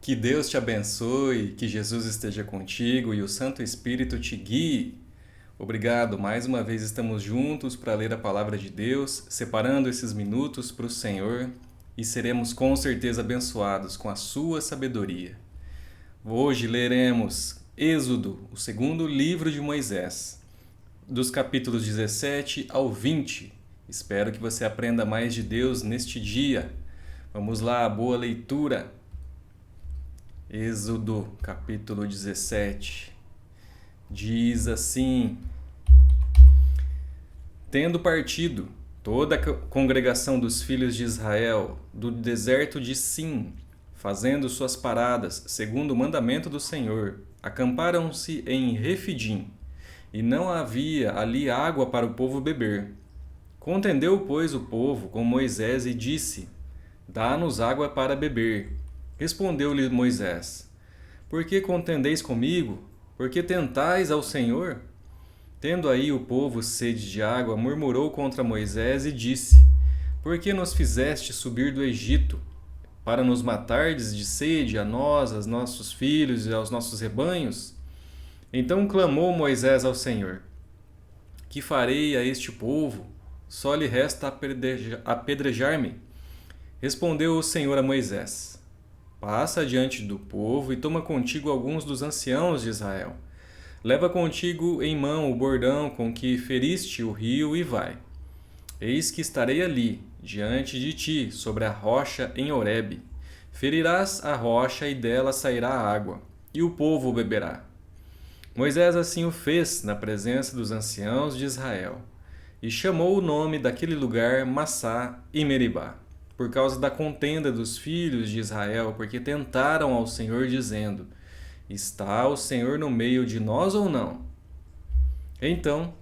Que Deus te abençoe, que Jesus esteja contigo e o Santo Espírito te guie. Obrigado, mais uma vez estamos juntos para ler a palavra de Deus, separando esses minutos para o Senhor e seremos com certeza abençoados com a sua sabedoria. Hoje leremos Êxodo, o segundo livro de Moisés, dos capítulos 17 ao 20. Espero que você aprenda mais de Deus neste dia. Vamos lá, boa leitura. Êxodo, capítulo 17, diz assim: Tendo partido toda a congregação dos filhos de Israel do deserto de Sim, fazendo suas paradas segundo o mandamento do Senhor, acamparam-se em Refidim, e não havia ali água para o povo beber. Contendeu, pois, o povo com Moisés e disse: Dá-nos água para beber. Respondeu-lhe Moisés: Por que contendeis comigo? Por que tentais ao Senhor? Tendo aí o povo sede de água, murmurou contra Moisés e disse: Por que nos fizeste subir do Egito? Para nos matardes de sede a nós, aos nossos filhos e aos nossos rebanhos? Então clamou Moisés ao Senhor: Que farei a este povo? Só lhe resta apedrejar-me. Respondeu o Senhor a Moisés: Passa adiante do povo e toma contigo alguns dos anciãos de Israel. Leva contigo em mão o bordão com que feriste o rio e vai. Eis que estarei ali, diante de ti, sobre a rocha em Horebe. Ferirás a rocha e dela sairá água, e o povo beberá. Moisés assim o fez na presença dos anciãos de Israel, e chamou o nome daquele lugar Massá e Meribá, por causa da contenda dos filhos de Israel, porque tentaram ao Senhor, dizendo: Está o Senhor no meio de nós ou não? Então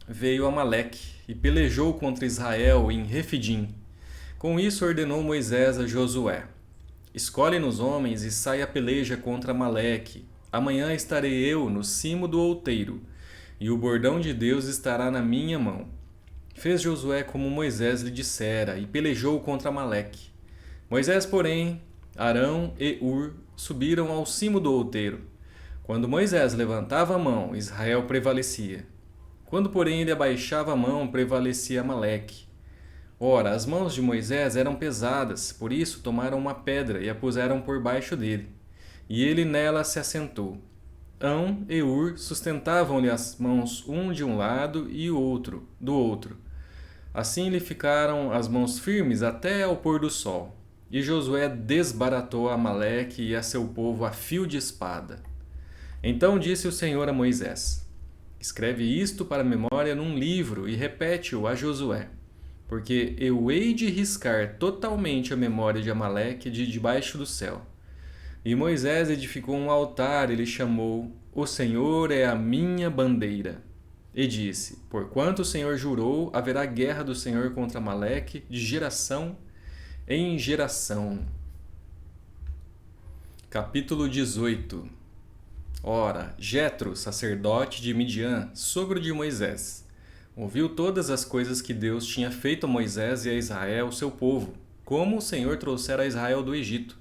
veio Amaleque e pelejou contra Israel em Refidim. Com isso ordenou Moisés a Josué: Escolhe-nos homens e sai a peleja contra Amaleque. Amanhã estarei eu no cimo do outeiro, e o bordão de Deus estará na minha mão. Fez Josué como Moisés lhe dissera, e pelejou contra Amaleque. Moisés, porém, Arão e Ur subiram ao cimo do outeiro. Quando Moisés levantava a mão, Israel prevalecia. Quando, porém, ele abaixava a mão, prevalecia Amaleque. Ora, as mãos de Moisés eram pesadas, por isso tomaram uma pedra e a puseram por baixo dele. E ele nela se assentou. Ão e Ur sustentavam-lhe as mãos um de um lado e o outro do outro. Assim lhe ficaram as mãos firmes até ao pôr do sol. E Josué desbaratou Amaleque e a seu povo a fio de espada. Então disse o Senhor a Moisés: Escreve isto para a memória num livro e repete-o a Josué, porque eu hei de riscar totalmente a memória de Amaleque de debaixo do céu. E Moisés edificou um altar e lhe chamou: O Senhor é a minha bandeira. E disse: Porquanto o Senhor jurou, haverá guerra do Senhor contra Amaleque de geração em geração. Capítulo 18. Ora, Jetro, sacerdote de Midian, sogro de Moisés, ouviu todas as coisas que Deus tinha feito a Moisés e a Israel, seu povo, como o Senhor trouxera a Israel do Egito.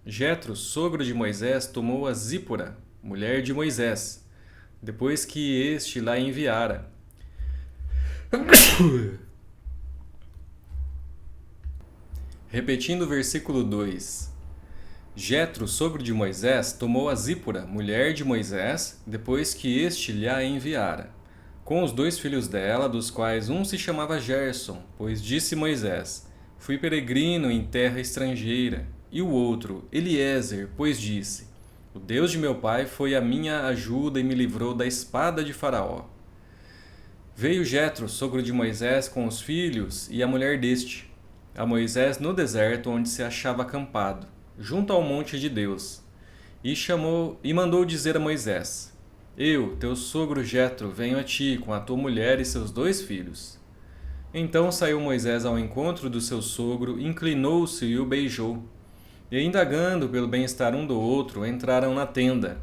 Jetro, sogro de Moisés, tomou a Zípora, mulher de Moisés, depois que este lá enviara. Repetindo o versículo 2. Jetro, sogro de Moisés, tomou a Zípora, mulher de Moisés, depois que este lhe a enviara, com os 2 filhos dela, dos quais um se chamava Gerson, pois disse Moisés: Fui peregrino em terra estrangeira, e o outro, Eliezer, pois disse: O Deus de meu pai foi a minha ajuda e me livrou da espada de Faraó. Veio Jetro, sogro de Moisés, com os filhos e a mulher deste, a Moisés no deserto onde se achava acampado, junto ao monte de Deus, e mandou dizer a Moisés: Eu, teu sogro Jetro, venho a ti com a tua mulher e seus 2 filhos. Então saiu Moisés ao encontro do seu sogro, inclinou-se e o beijou. E indagando pelo bem-estar um do outro, entraram na tenda.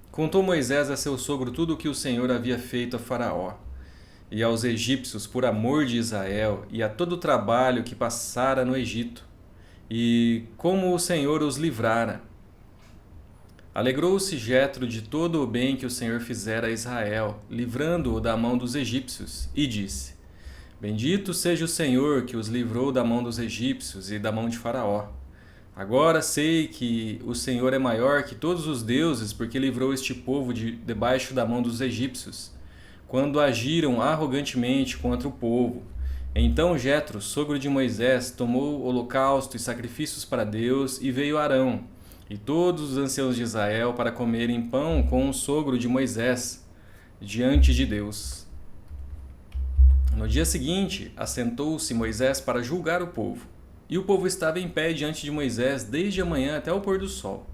Contou Moisés a seu sogro tudo o que o Senhor havia feito a Faraó e aos egípcios por amor de Israel, e a todo o trabalho que passara no Egito, e como o Senhor os livrara. Alegrou-se Jetro de todo o bem que o Senhor fizera a Israel, livrando-o da mão dos egípcios, e disse: Bendito seja o Senhor que os livrou da mão dos egípcios e da mão de Faraó. Agora sei que o Senhor é maior que todos os deuses, porque livrou este povo debaixo da mão dos egípcios, quando agiram arrogantemente contra o povo. Então Jetro, sogro de Moisés, tomou holocausto e sacrifícios para Deus, e veio Arão e todos os anciãos de Israel para comerem pão com o sogro de Moisés diante de Deus. No dia seguinte, assentou-se Moisés para julgar o povo. E o povo estava em pé diante de Moisés desde a manhã até o pôr do sol.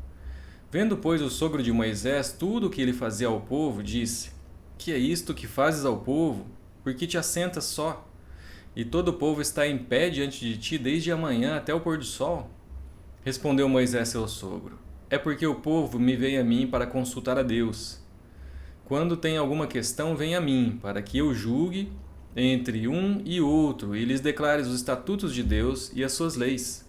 Vendo, pois, o sogro de Moisés tudo o que ele fazia ao povo, disse: Que é isto que fazes ao povo? Por que te assentas só? E todo o povo está em pé diante de ti desde a manhã até o pôr do sol? Respondeu Moisés seu sogro: É porque o povo me vem a mim para consultar a Deus. Quando tem alguma questão, vem a mim, para que eu julgue entre um e outro, e lhes declare os estatutos de Deus e as suas leis.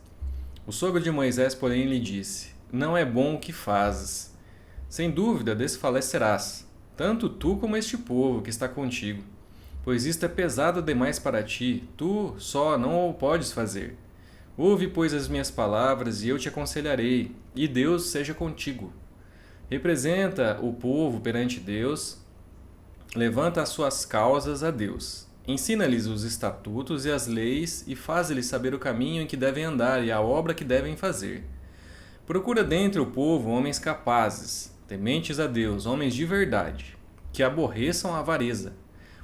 O sogro de Moisés, porém, lhe disse: Não é bom o que fazes. Sem dúvida desfalecerás, tanto tu como este povo que está contigo. Pois isto é pesado demais para ti, tu só não o podes fazer. Ouve, pois, as minhas palavras, e eu te aconselharei, e Deus seja contigo. Representa o povo perante Deus, levanta as suas causas a Deus. Ensina-lhes os estatutos e as leis, e faz-lhes saber o caminho em que devem andar e a obra que devem fazer. Procura dentre o povo homens capazes, tementes a Deus, homens de verdade, que aborreçam a avareza.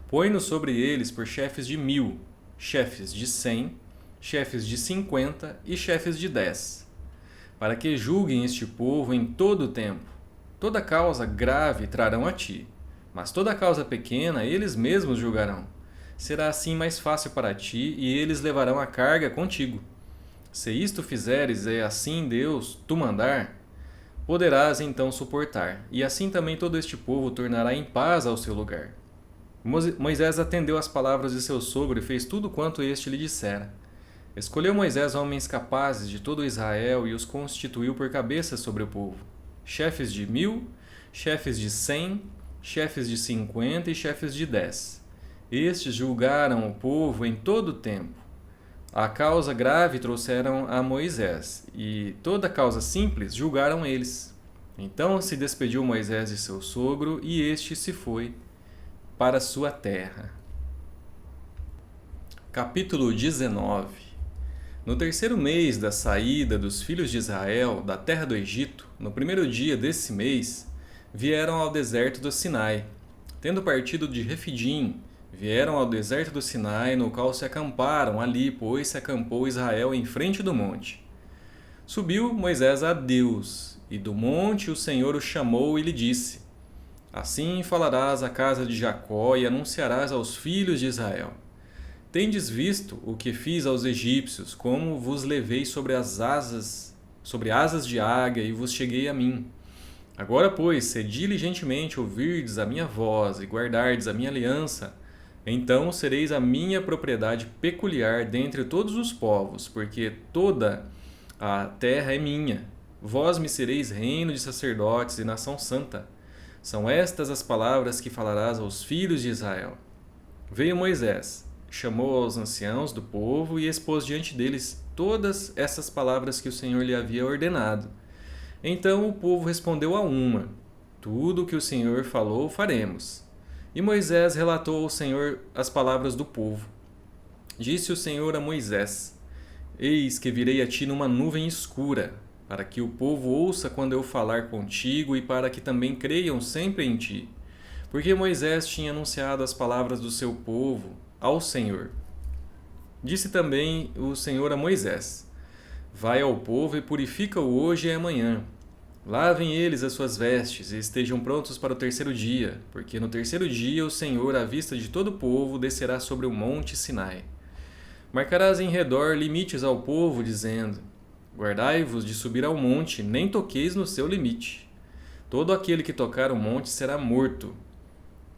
Põe-nos sobre eles por chefes de 1000, chefes de 100, chefes de 50 e chefes de 10, para que julguem este povo em todo o tempo. Toda causa grave trarão a ti, mas toda causa pequena eles mesmos julgarão. Será assim mais fácil para ti, e eles levarão a carga contigo. Se isto fizeres, e assim Deus tu mandar, poderás então suportar, e assim também todo este povo tornará em paz ao seu lugar. Moisés atendeu às palavras de seu sogro e fez tudo quanto este lhe dissera. Escolheu Moisés homens capazes de todo Israel e os constituiu por cabeças sobre o povo, chefes de 1000, chefes de 100, chefes de 50 e chefes de 10. Estes julgaram o povo em todo o tempo. A causa grave trouxeram a Moisés, e toda causa simples julgaram eles. Então se despediu Moisés de seu sogro, e este se foi para sua terra. Capítulo 19. No terceiro mês da saída dos filhos de Israel da terra do Egito, no primeiro dia desse mês, vieram ao deserto do Sinai. Tendo partido de Refidim, vieram ao deserto do Sinai, no qual se acamparam. Ali, pois, se acampou Israel em frente do monte. Subiu Moisés a Deus, e do monte o Senhor o chamou e lhe disse: Assim falarás à casa de Jacó e anunciarás aos filhos de Israel: Tendes visto o que fiz aos egípcios, como vos levei sobre asas de águia e vos cheguei a mim. Agora, pois, se diligentemente ouvirdes a minha voz e guardardes a minha aliança, então sereis a minha propriedade peculiar dentre todos os povos, porque toda a terra é minha. Vós me sereis reino de sacerdotes e nação santa. São estas as palavras que falarás aos filhos de Israel. Veio Moisés, chamou aos anciãos do povo e expôs diante deles todas essas palavras que o Senhor lhe havia ordenado. Então o povo respondeu a uma: Tudo o que o Senhor falou faremos. E Moisés relatou ao Senhor as palavras do povo. Disse o Senhor a Moisés: Eis que virei a ti numa nuvem escura, para que o povo ouça quando eu falar contigo e para que também creiam sempre em ti. Porque Moisés tinha anunciado as palavras do seu povo ao Senhor. Disse também o Senhor a Moisés: Vai ao povo e purifica-o hoje e amanhã. Lavem eles as suas vestes e estejam prontos para o terceiro dia, porque no terceiro dia o Senhor, à vista de todo o povo, descerá sobre o monte Sinai. Marcarás em redor limites ao povo, dizendo: Guardai-vos de subir ao monte, nem toqueis no seu limite. Todo aquele que tocar o monte será morto.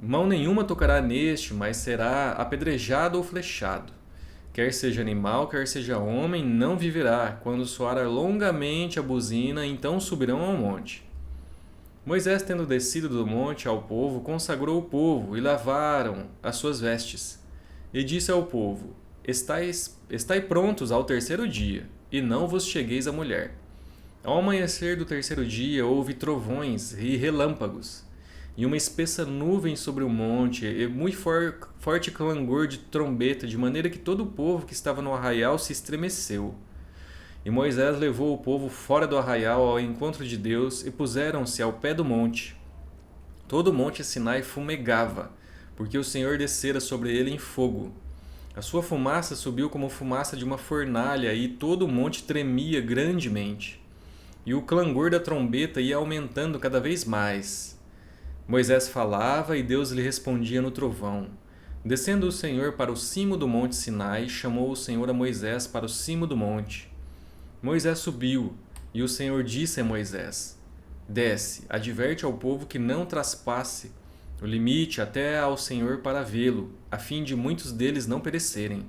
Mão nenhuma tocará neste, mas será apedrejado ou flechado. Quer seja animal, quer seja homem, não viverá. Quando soar longamente a buzina, então subirão ao monte. Moisés, tendo descido do monte ao povo, consagrou o povo e lavaram as suas vestes. E disse ao povo: Estai prontos ao terceiro dia, e não vos chegueis à mulher. Ao amanhecer do terceiro dia houve trovões e relâmpagos, e uma espessa nuvem sobre o monte, e muito forte clangor de trombeta, de maneira que todo o povo que estava no arraial se estremeceu. E Moisés levou o povo fora do arraial ao encontro de Deus, e puseram-se ao pé do monte. Todo o monte Sinai fumegava, porque o Senhor descera sobre ele em fogo. A sua fumaça subiu como fumaça de uma fornalha, e todo o monte tremia grandemente. E o clangor da trombeta ia aumentando cada vez mais. Moisés falava e Deus lhe respondia no trovão. Descendo o Senhor para o cimo do monte Sinai, chamou o Senhor a Moisés para o cimo do monte. Moisés subiu, e o Senhor disse a Moisés: Desce, adverte ao povo que não traspasse o limite até ao Senhor para vê-lo, a fim de muitos deles não perecerem.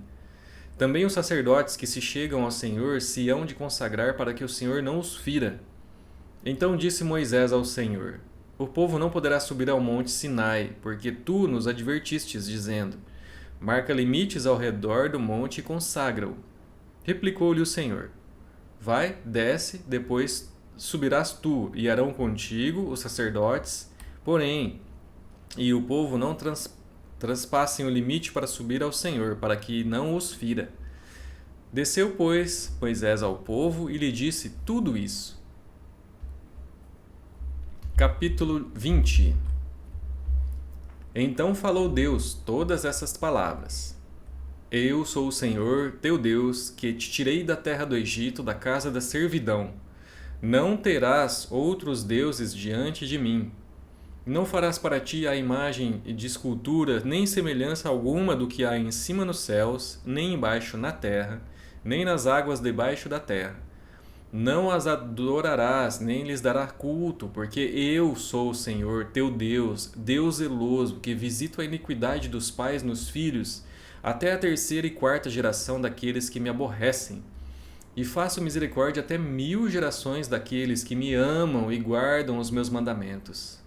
Também os sacerdotes que se chegam ao Senhor se hão de consagrar para que o Senhor não os fira. Então disse Moisés ao Senhor: O povo não poderá subir ao monte Sinai, porque tu nos advertistes, dizendo: Marca limites ao redor do monte e consagra-o. Replicou-lhe o Senhor: Vai, desce, depois subirás tu, e Arão contigo, os sacerdotes, porém, e o povo não transpassem o limite para subir ao Senhor, para que não os fira. Desceu, pois, Moisés ao povo e lhe disse tudo isso. Capítulo 20. Então falou Deus todas essas palavras: Eu sou o Senhor, teu Deus, que te tirei da terra do Egito, da casa da servidão. Não terás outros deuses diante de mim. Não farás para ti a imagem de escultura, nem semelhança alguma do que há em cima nos céus, nem embaixo na terra, nem nas águas debaixo da terra. Não as adorarás, nem lhes darás culto, porque eu sou o Senhor, teu Deus, Deus zeloso, que visito a iniquidade dos pais nos filhos, até a terceira e quarta geração daqueles que me aborrecem. E faço misericórdia até 1000 gerações daqueles que me amam e guardam os meus mandamentos.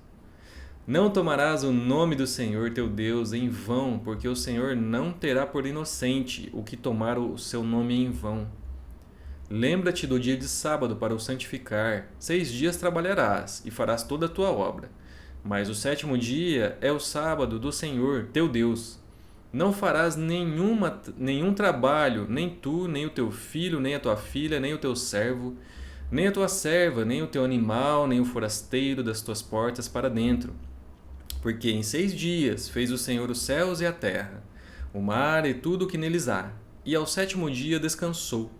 Não tomarás o nome do Senhor teu Deus em vão, porque o Senhor não terá por inocente o que tomar o seu nome em vão. Lembra-te do dia de sábado para o santificar. 6 dias trabalharás e farás toda a tua obra. Mas o 7º dia é o sábado do Senhor teu Deus. Não farás nenhum trabalho, nem tu, nem o teu filho, nem a tua filha, nem o teu servo, nem a tua serva, nem o teu animal, nem o forasteiro das tuas portas para dentro. Porque em 6 dias fez o Senhor os céus e a terra, o mar e tudo o que neles há, e ao 7º dia descansou.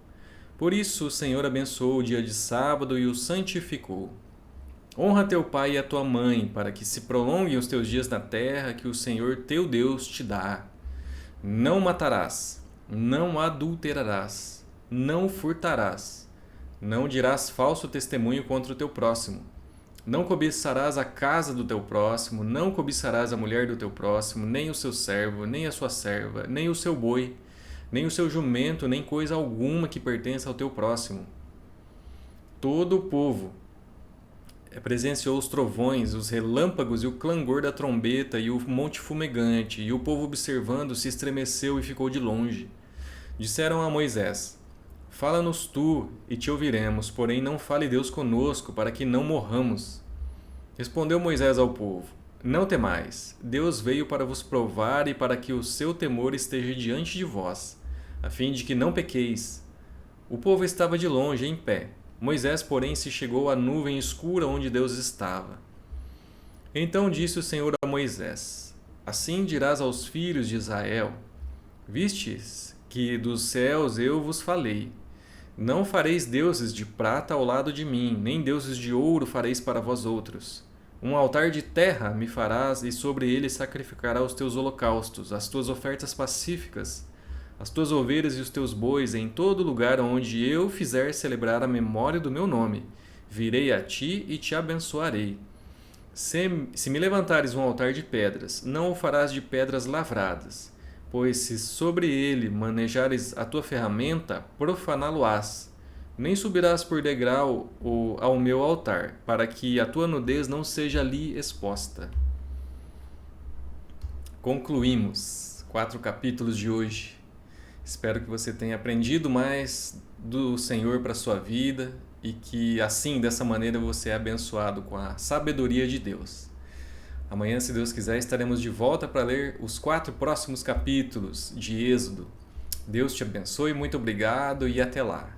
Por isso o Senhor abençoou o dia de sábado e o santificou. Honra teu pai e a tua mãe, para que se prolonguem os teus dias na terra que o Senhor teu Deus te dá. Não matarás, não adulterarás, não furtarás, não dirás falso testemunho contra o teu próximo. Não cobiçarás a casa do teu próximo, não cobiçarás a mulher do teu próximo, nem o seu servo, nem a sua serva, nem o seu boi, nem o seu jumento, nem coisa alguma que pertença ao teu próximo. Todo o povo presenciou os trovões, os relâmpagos e o clangor da trombeta e o monte fumegante, e o povo observando se estremeceu e ficou de longe. Disseram a Moisés: Fala-nos tu, e te ouviremos, porém não fale Deus conosco, para que não morramos. Respondeu Moisés ao povo: Não temais, Deus veio para vos provar e para que o seu temor esteja diante de vós, a fim de que não pequeis. O povo estava de longe, em pé. Moisés, porém, se chegou à nuvem escura onde Deus estava. Então disse o Senhor a Moisés: Assim dirás aos filhos de Israel: Vistes que dos céus eu vos falei. Não fareis deuses de prata ao lado de mim, nem deuses de ouro fareis para vós outros. Um altar de terra me farás, e sobre ele sacrificarás os teus holocaustos, as tuas ofertas pacíficas, as tuas ovelhas e os teus bois, em todo lugar onde eu fizer celebrar a memória do meu nome. Virei a ti e te abençoarei. Se me levantares um altar de pedras, não o farás de pedras lavradas, pois se sobre ele manejares a tua ferramenta, profaná-lo-ás. nem subirás por degrau ao meu altar, para que a tua nudez não seja ali exposta. Concluímos 4 capítulos de hoje. Espero que você tenha aprendido mais do Senhor para a sua vida e que assim, dessa maneira, você é abençoado com a sabedoria de Deus. Amanhã, se Deus quiser, estaremos de volta para ler os 4 próximos capítulos de Êxodo. Deus te abençoe, muito obrigado e até lá.